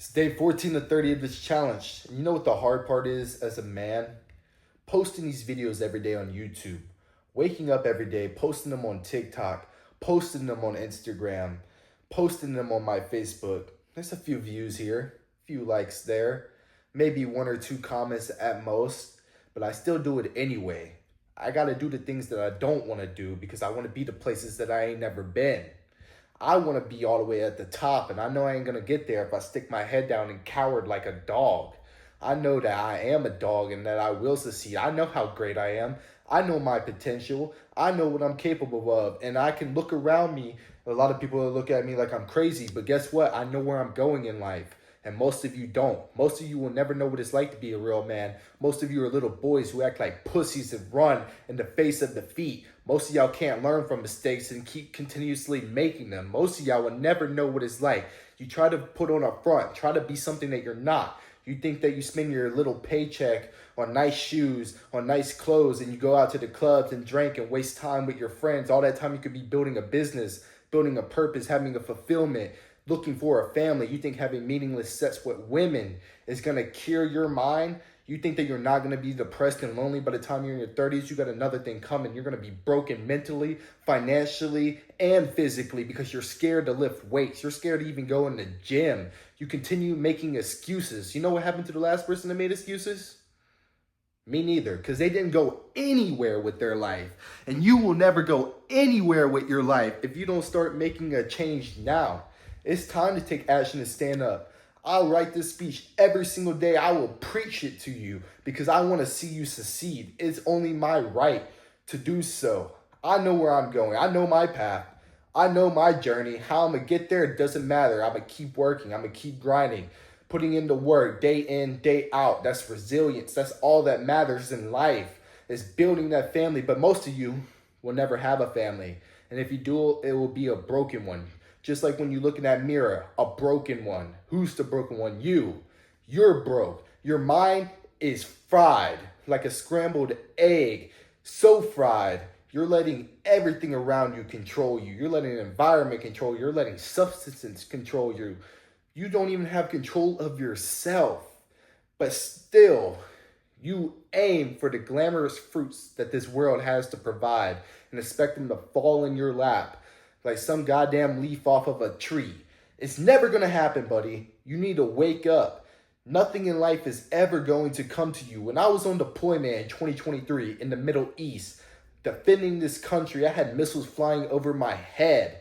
It's day 14 to 30 of this challenge. And you know what the hard part is as a man? Posting these videos every day on YouTube, waking up every day, posting them on TikTok, posting them on Instagram, posting them on my Facebook. There's a few views here, a few likes there, maybe one or two comments at most, but I still do it anyway. I gotta do the things that I don't wanna do because I wanna be the places that I ain't never been. I want to be all the way at the top, and I know I ain't going to get there if I stick my head down and cower like a dog. I know that I am a dog and that I will succeed. I know how great I am. I know my potential. I know what I'm capable of, and I can look around me. A lot of people look at me like I'm crazy, but guess what? I know where I'm going in life. And most of you don't. Most of you will never know what it's like to be a real man. Most of you are little boys who act like pussies and run in the face of defeat. Most of y'all can't learn from mistakes and keep continuously making them. Most of y'all will never know what it's like. You try to put on a front, try to be something that you're not. You think that you spend your little paycheck on nice shoes, on nice clothes, and you go out to the clubs and drink and waste time with your friends. All that time you could be building a business, building a purpose, having a fulfillment, looking for a family. You think having meaningless sex with women is going to cure your mind? You think that you're not going to be depressed and lonely by the time you're in your 30s? You got another thing coming. You're going to be broken mentally, financially, and physically because you're scared to lift weights. You're scared to even go in the gym. You continue making excuses. You know what happened to the last person that made excuses? Me neither, because they didn't go anywhere with their life. And you will never go anywhere with your life if you don't start making a change now. It's time to take action and stand up. I'll write this speech every single day. I will preach it to you because I want to see you succeed. It's only my right to do so. I know where I'm going. I know my path. I know my journey. How I'm going to get there, it doesn't matter. I'm going to keep working. I'm going to keep grinding, putting in the work day in, day out. That's resilience. That's all that matters in life, is building that family. But most of you will never have a family. And if you do, it will be a broken one. Just like when you look in that mirror, a broken one. Who's the broken one? You. You're broke. Your mind is fried like a scrambled egg. So fried, you're letting everything around you control you. You're letting the environment control you. You're letting substances control you. You don't even have control of yourself. But still, you aim for the glamorous fruits that this world has to provide and expect them to fall in your lap like some goddamn leaf off of a tree. It's never going to happen, buddy. You need to wake up. Nothing in life is ever going to come to you. When I was on deployment in 2023 in the Middle East, defending this country, I had missiles flying over my head.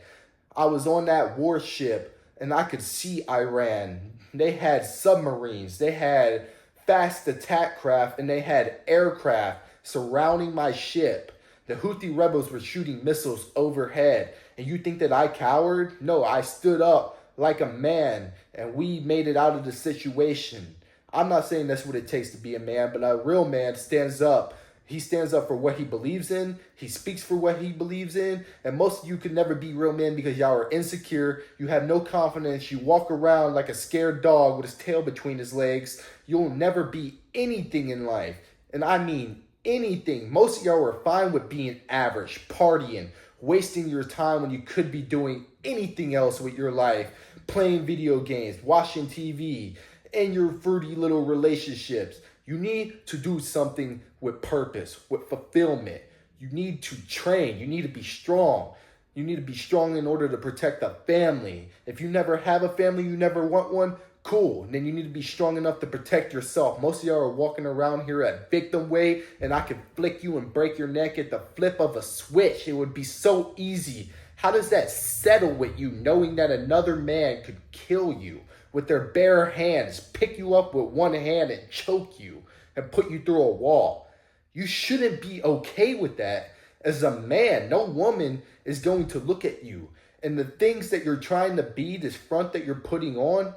I was on that warship, and I could see Iran. They had submarines. They had fast attack craft, and they had aircraft surrounding my ship. The Houthi rebels were shooting missiles overhead. And you think that I cowered? No, I stood up like a man and we made it out of the situation. I'm not saying that's what it takes to be a man, but a real man stands up. He stands up for what he believes in. He speaks for what he believes in. And most of you can never be real men because y'all are insecure. You have no confidence. You walk around like a scared dog with his tail between his legs. You'll never be anything in life. And I mean anything. Most of y'all are fine with being average, partying, wasting your time when you could be doing anything else with your life, playing video games, watching TV, and your fruity little relationships. You need to do something with purpose, with fulfillment. You need to train. You need to be strong. You need to be strong in order to protect a family. If you never have a family, you never want one, cool. And then you need to be strong enough to protect yourself. Most of y'all are walking around here at victim weight, and I can flick you and break your neck at the flip of a switch. It would be so easy. How does that settle with you, knowing that another man could kill you with their bare hands, pick you up with one hand and choke you and put you through a wall? You shouldn't be okay with that. As a man, no woman is going to look at you. And the things that you're trying to be, this front that you're putting on,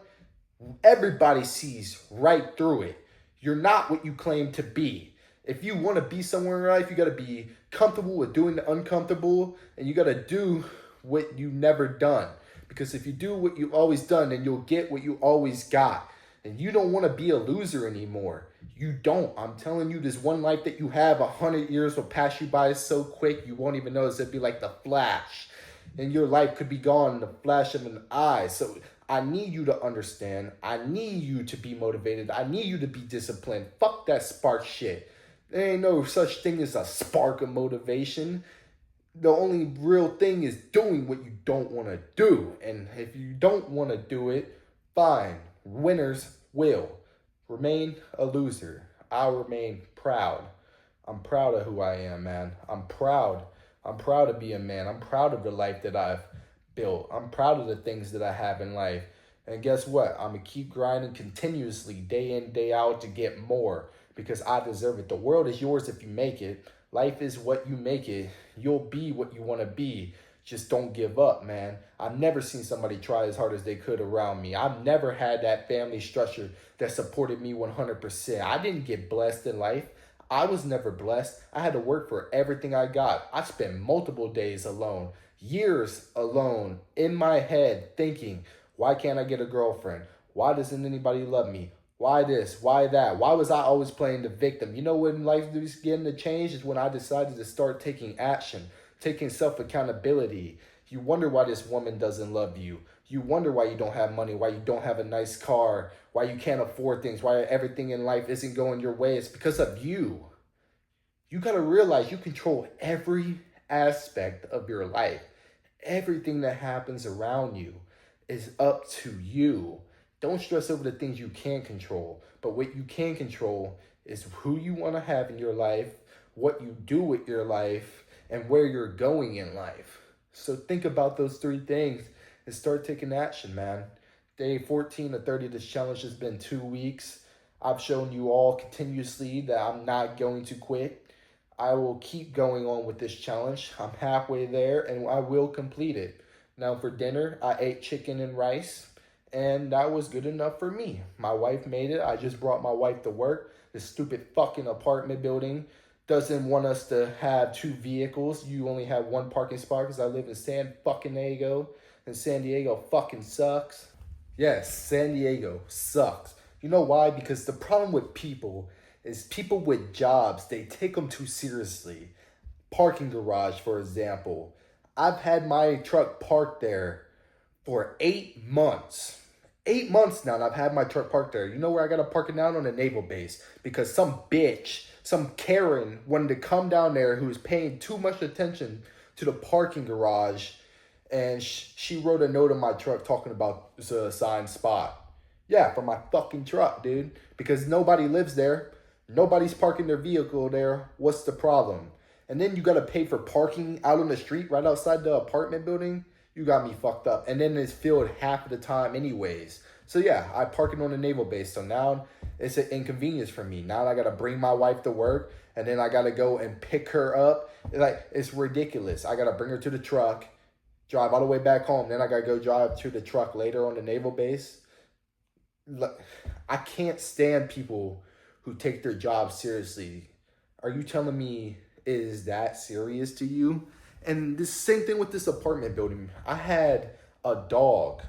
everybody sees right through it. You're not what you claim to be. If you want to be somewhere in life, you got to be comfortable with doing the uncomfortable, and you got to do what you've never done. Because if you do what you've always done, then you'll get what you always got. And you don't want to be a loser anymore. You don't. I'm telling you, this one life that you have, 100 years will pass you by so quick, you won't even notice. It'd be like the Flash. And your life could be gone in the flash of an eye. So I need you to understand. I need you to be motivated. I need you to be disciplined. Fuck that spark shit. There ain't no such thing as a spark of motivation. The only real thing is doing what you don't want to do. And if you don't want to do it, fine. Winners will. Remain a loser. I'll remain proud. I'm proud of who I am, man. I'm proud. I'm proud to be a man. I'm proud of the life that I've built. I'm proud of the things that I have in life. And guess what? I'm going to keep grinding continuously, day in, day out, to get more because I deserve it. The world is yours if you make it. Life is what you make it. You'll be what you want to be. Just don't give up, man. I've never seen somebody try as hard as they could around me. I've never had that family structure that supported me 100%. I didn't get blessed in life. I was never blessed. I had to work for everything I got. I spent multiple days alone, years alone, in my head thinking, why can't I get a girlfriend? Why doesn't anybody love me? Why this? Why that? Why was I always playing the victim? You know when life is getting to change is when I decided to start taking action, taking self-accountability. You wonder why this woman doesn't love you. You wonder why you don't have money, why you don't have a nice car, why you can't afford things, why everything in life isn't going your way. It's because of you. You got to realize you control every aspect of your life. Everything that happens around you is up to you. Don't stress over the things you can't control. But what you can control is who you want to have in your life, what you do with your life, and where you're going in life. So think about those three things and start taking action, man. Day 14 to 30, this challenge has been 2 weeks. I've shown you all continuously that I'm not going to quit. I will keep going on with this challenge. I'm halfway there and I will complete it. Now for dinner, I ate chicken and rice and that was good enough for me. My wife made it. I just brought my wife to work. This stupid fucking apartment building doesn't want us to have two vehicles. You only have one parking spot because I live in San fucking Diego and San Diego fucking sucks. Yes, San Diego sucks. You know why? Because the problem with people is people with jobs, they take them too seriously. Parking garage, for example. I've had my truck parked there for 8 months. 8 months now, and I've had my truck parked there. You know where I gotta park it down? On the naval base. Because some bitch, some Karen, wanted to come down there who was paying too much attention to the parking garage. And she wrote a note on my truck talking about the assigned spot. Yeah, for my fucking truck, dude. Because nobody lives there. Nobody's parking their vehicle there. What's the problem? And then you got to pay for parking out on the street right outside the apartment building. You got me fucked up. And then it's filled half of the time anyways. So yeah, I park it on the naval base. So now it's an inconvenience for me. Now I got to bring my wife to work. And then I got to go and pick her up. It's ridiculous. I got to bring her to the truck. Drive all the way back home. Then I got to go drive to the truck later on the naval base. I can't stand people who take their job seriously. Are you telling me is that serious to you? And the same thing with this apartment building. I had a dog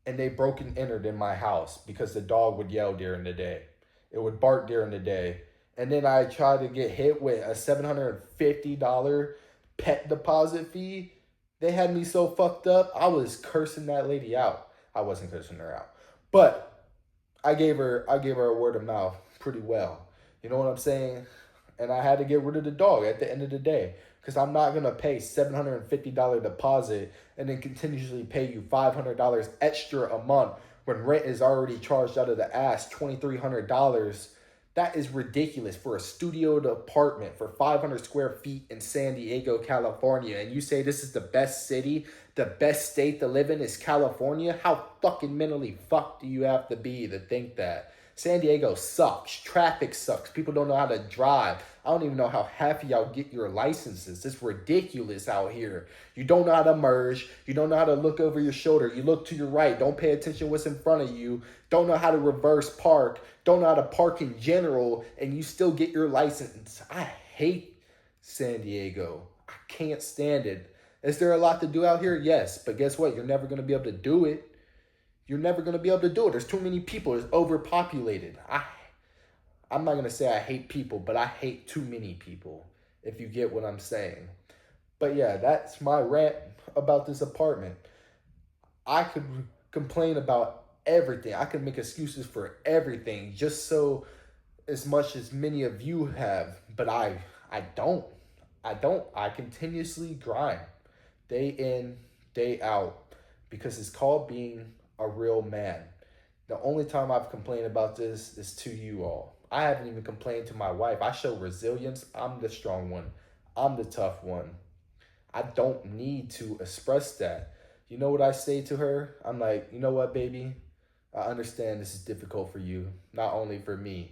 and they broke and entered in my house because the dog would yell during the day. It would bark during the day. And then I tried to get hit with a $750 pet deposit fee. They had me so fucked up, I was cursing that lady out. I wasn't cursing her out. But I gave her a word of mouth pretty well. You know what I'm saying? And I had to get rid of the dog at the end of the day. Because I'm not going to pay $750 deposit and then continuously pay you $500 extra a month when rent is already charged out of the ass $2,300. That is ridiculous for a studio apartment for 500 square feet in San Diego, California. And you say this is the best city, the best state to live in is California? How fucking mentally fucked do you have to be to think that? San Diego sucks. Traffic sucks. People don't know how to drive. I don't even know how half of y'all get your licenses. It's ridiculous out here. You don't know how to merge. You don't know how to look over your shoulder. You look to your right. Don't pay attention what's in front of you. Don't know how to reverse park. Don't know how to park in general. And you still get your license. I hate San Diego. I can't stand it. Is there a lot to do out here? Yes. But guess what? You're never going to be able to do it. You're never going to be able to do it. There's too many people. It's overpopulated. I'm not going to say I hate people, but I hate too many people, if you get what I'm saying. But yeah, that's my rant about this apartment. I could complain about everything. I can make excuses for everything just so as much as many of you have, but I don't. I don't. I continuously grind day in, day out because it's called being a real man. The only time I've complained about this is to you all. I haven't even complained to my wife. I show resilience. I'm the strong one. I'm the tough one. I don't need to express that. You know what I say to her? I'm like, you know what, baby? I understand this is difficult for you, not only for me,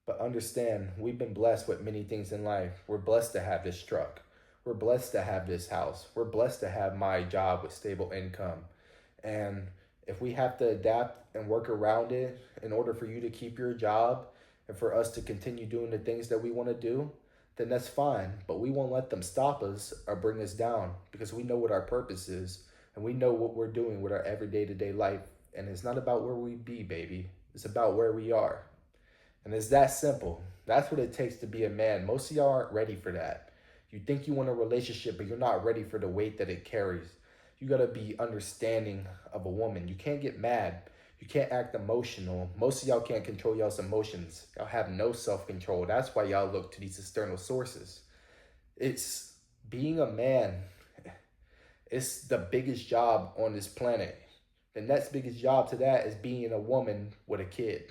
but understand we've been blessed with many things in life. We're blessed to have this truck. We're blessed to have this house. We're blessed to have my job with stable income. And if we have to adapt and work around it in order for you to keep your job and for us to continue doing the things that we want to do, then that's fine. But we won't let them stop us or bring us down because we know what our purpose is and we know what we're doing with our everyday to day life. And it's not about where we be, baby. It's about where we are. And it's that simple. That's what it takes to be a man. Most of y'all aren't ready for that. You think you want a relationship, but you're not ready for the weight that it carries. You gotta be understanding of a woman. You can't get mad. You can't act emotional. Most of y'all can't control y'all's emotions. Y'all have no self-control. That's why y'all look to these external sources. It's being a man. It's the biggest job on this planet. The next biggest job to that is being a woman with a kid.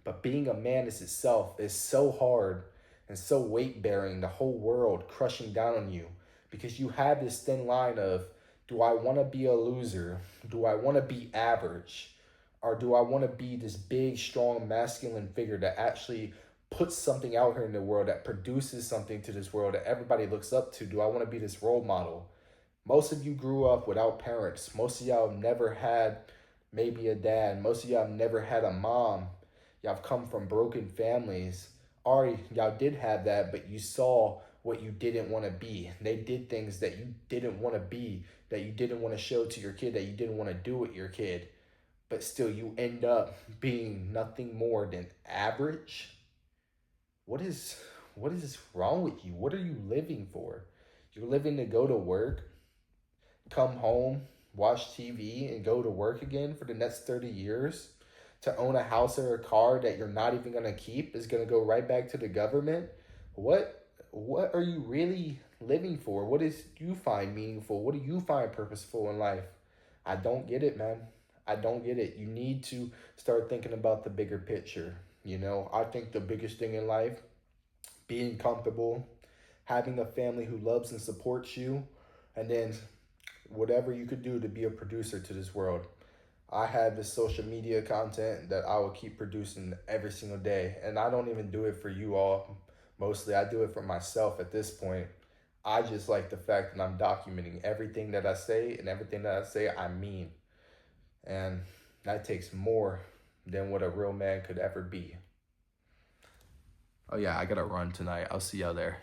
But being a man is itself is so hard and so weight bearing, the whole world crushing down on you because you have this thin line of do I want to be a loser? Do I want to be average? Or do I want to be this big, strong, masculine figure that actually puts something out here in the world, that produces something to this world that everybody looks up to? Do I want to be this role model? Most of you grew up without parents. Most of y'all never had maybe a dad. Most of y'all never had a mom. Y'all have come from broken families. Or y'all did have that, but you saw what you didn't want to be. They did things that you didn't want to be, that you didn't want to show to your kid, that you didn't want to do with your kid. But still, you end up being nothing more than average. What is wrong with you? What are you living for? You're living to go to work, come home, watch TV, and go to work again for the next 30 years? To own a house or a car that you're not even going to keep is going to go right back to the government? What are you really living for? What is you find meaningful? What do you find purposeful in life? I don't get it, man. I don't get it. You need to start thinking about the bigger picture. You know, I think the biggest thing in life, being comfortable, having a family who loves and supports you, and then whatever you could do to be a producer to this world. I have this social media content that I will keep producing every single day. And I don't even do it for you all. Mostly I do it for myself at this point. I just like the fact that I'm documenting everything that I say, and everything that I say I mean. And that takes more than what a real man could ever be. Oh yeah, I gotta run tonight. I'll see y'all there.